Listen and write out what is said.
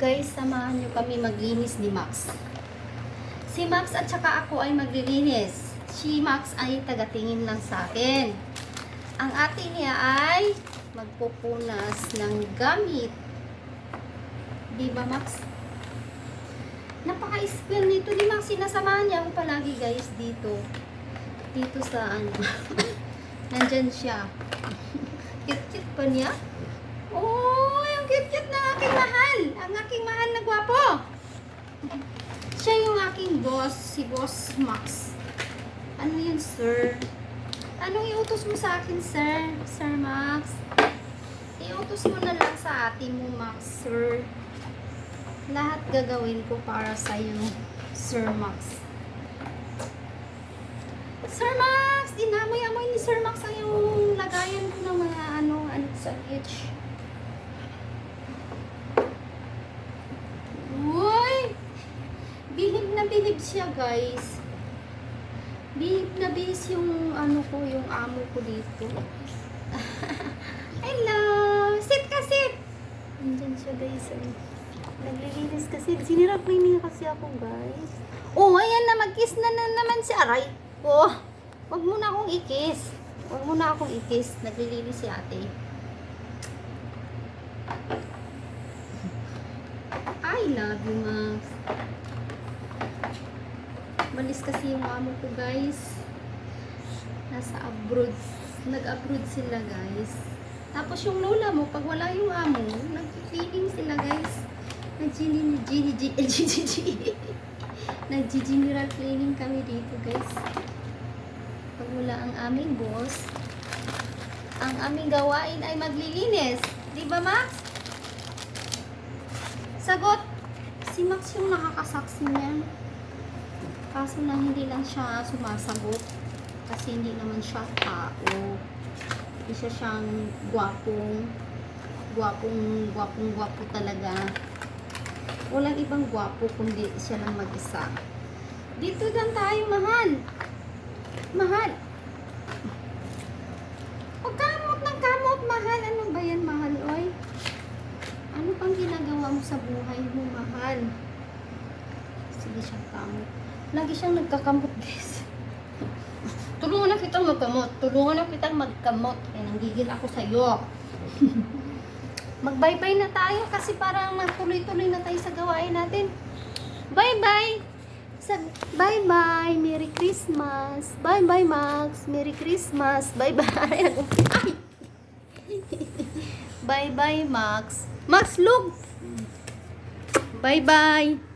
Guys, samahan nyo kami maglinis ni Max. Si Max at saka ako ay maglilinis. Si Max ay tagatingin lang sa akin. Ang ate niya ay magpupunas ng gamit. Diba, Max? Napaka-spill nito ni Max. Sinasamahan niya ako palagi, guys, dito. Dito sa ano. Nandyan siya. Cute-cute pa niya. Oh, yung cute-cute ng aking mahal. Ang aking mahal na gwapo. Siya yung aking boss, si Boss Max. Ano yun, sir? Anong iutos mo sa akin, sir? Sir Max? Iutos mo na lang sa ate mo, Max, sir. Lahat gagawin ko para sa'yo, Sir Max. Sir Max! Inamoy-amoy ni Sir Max ang yung lagayan ko ng mga ano sa itch. Uy! Bihib na bihib siya, guys. Bihib na bihib yung ano ko, yung amo ko dito. Hello! Sit ka, sit! Andyan siya, guys. Naglilinis kasi. Sinirap-cleaning kasi ako, guys. Oh, ayan na. Mag-kiss na naman si Aray. Oh, wag mo na akong i-kiss. Wag mo na akong i-kiss. Naglilinis si ate. I love you, Max. Malis kasi yung amo ko, guys. Nasa abroad. Nag-abroad sila, guys. Tapos yung lola mo, pag wala yung amo, nag-cleaning sila, guys. Nag-general cleaning kami dito, guys. Pag wala ang aming boss, ang aming gawain ay maglilinis. Di ba, Max? Sagot! Si Max yung nakakasaksi niyan. Kaso lang hindi lang siya sumasagot. Kasi hindi naman siya tao. Isa siyang gwapong talaga. Walang ibang gwapo kundi siya lang mag-isa. Dito lang tayo, mahal. Mahal. O kamot ng kamot, mahal. Ano ba yan, mahal, oy? Ano pang ginagawa mo sa buhay mo, mahal? Sige siyang kamot. Lagi siyang nagkakamot, guys. Tulungan na kitang magkamot. Tulungan na kitang magkamot. Kaya nanggigil ako sa'yo. Mag-bye-bye na tayo kasi parang matuloy-tuloy na tayo sa gawain natin. Bye-bye! Bye-bye! Merry Christmas! Bye-bye, Max! Merry Christmas! Bye-bye! Bye-bye, Max! Max, look! Bye-bye!